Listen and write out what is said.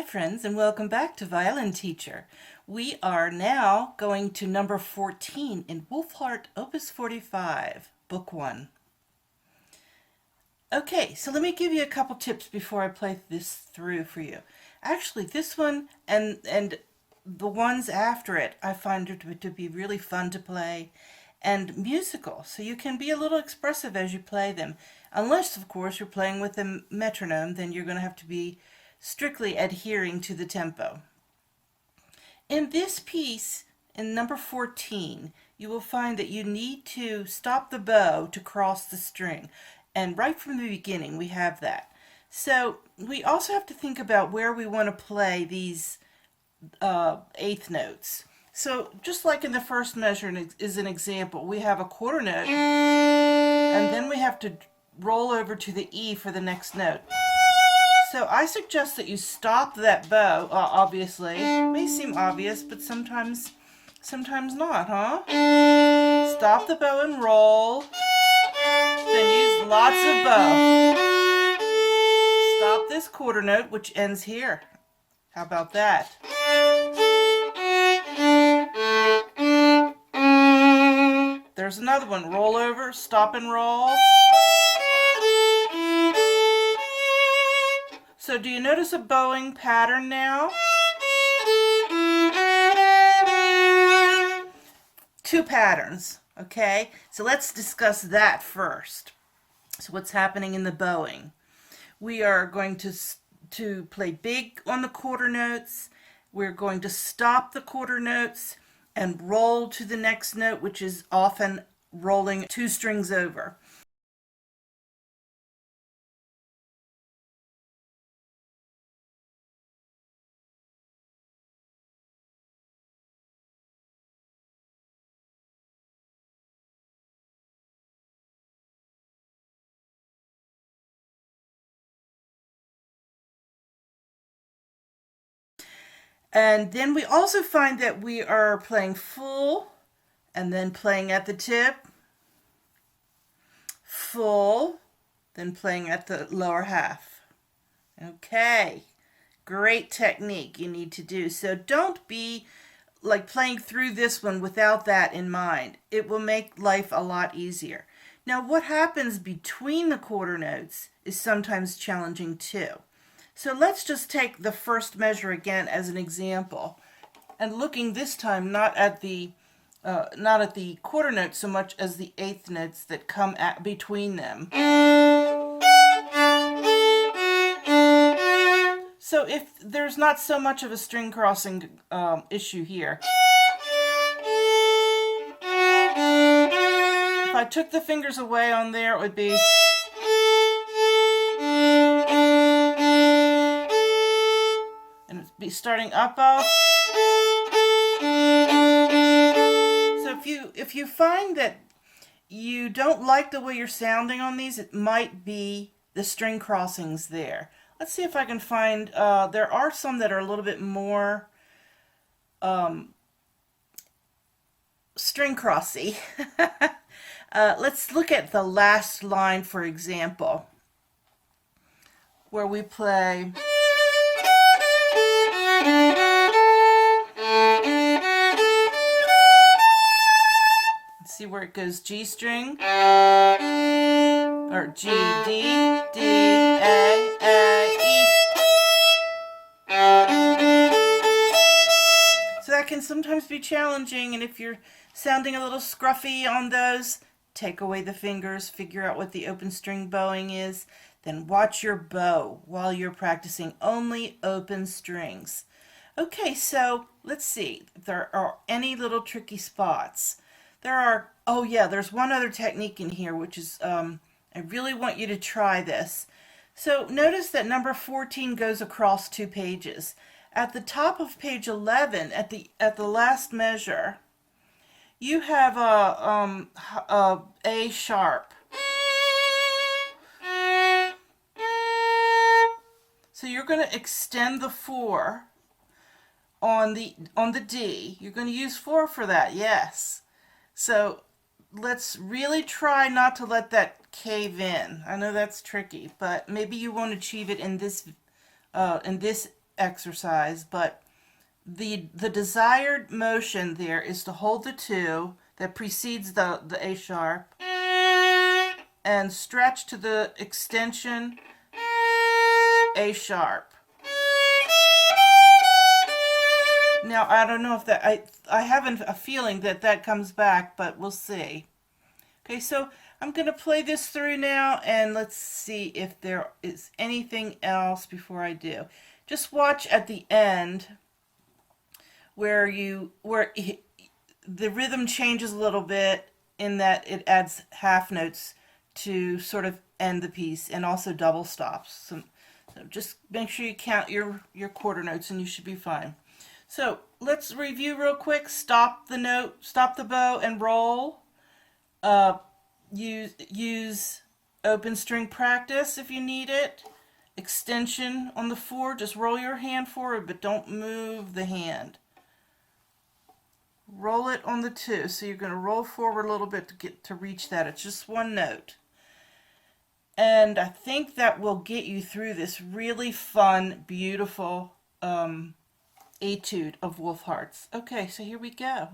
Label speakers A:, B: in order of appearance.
A: Hi friends, and welcome back to Violin Teacher. We are now going to number 14 in Wohlfahrt Opus 45, Book 1. Okay, so let me give you a couple tips before I play this through for you. Actually, this one and the ones after it I find it to be really fun to play and musical, so you can be a little expressive as you play them. Unless, of course, you're playing with a metronome, then you're going to have to be strictly adhering to the tempo. In this piece, in number 14, you will find that you need to stop the bow to cross the string. And right from the beginning, we have that. So we also have to think about where we want to play these eighth notes. So just like in the first measure is an example, we have a quarter note, and then we have to roll over to the E for the next note. So I suggest that you stop that bow, obviously. It may seem obvious, but sometimes not, huh? Stop the bow and roll. Then use lots of bow. Stop this quarter note, which ends here. How about that? There's another one. Roll over, stop and roll. So do you notice a bowing pattern now? Two patterns, okay? So let's discuss that first. So what's happening in the bowing? We are going to play big on the quarter notes. We're going to stop the quarter notes and roll to the next note, which is often rolling two strings over. And then we also find that we are playing full and then playing at the tip, full, then playing at the lower half. Okay, great technique you need to do. So don't be like playing through this one without that in mind. It will make life a lot easier. Now what happens between the quarter notes is sometimes challenging too. So let's just take the first measure again as an example, and looking this time not at the quarter notes so much as the eighth notes that come between them. So if there's not so much of a string crossing issue here, if I took the fingers away on there, it would be. Be starting up off. So if you find that you don't like the way you're sounding on these, it might be the string crossings there. Let's see if I can find, there are some that are a little bit more string crossy. Let's look at the last line, for example, where we play. See where it goes G string, or G, D, D, A, E. So that can sometimes be challenging, and if you're sounding a little scruffy on those, take away the fingers, figure out what the open string bowing is, then watch your bow while you're practicing only open strings. Okay, so let's see if there are any little tricky spots. There are, oh yeah, there's one other technique in here, which is, I really want you to try this. So notice that number 14 goes across two pages. At the top of page 11, at the last measure, you have A sharp. So you're going to extend the 4 on the D. You're going to use 4 for that, yes. So let's really try not to let that cave in. I know that's tricky, but maybe you won't achieve it in this exercise, but the desired motion there is to hold the 2 that precedes the A sharp and stretch to the extension A sharp. Now, I don't know if that, I have a feeling that that comes back, but we'll see. Okay, so I'm going to play this through now, and let's see if there is anything else before I do. Just watch at the end where the rhythm changes a little bit in that it adds half notes to sort of end the piece, and also double stops. So just make sure you count your quarter notes and you should be fine. So let's review real quick. Stop the note, stop the bow and roll. Use open string practice if you need it. Extension on the 4, just roll your hand forward but don't move the hand. Roll it on the 2, so you're going to roll forward a little bit to reach that. It's just one note. And I think that will get you through this really fun, beautiful etude of Wohlfahrt's. Okay, so here we go.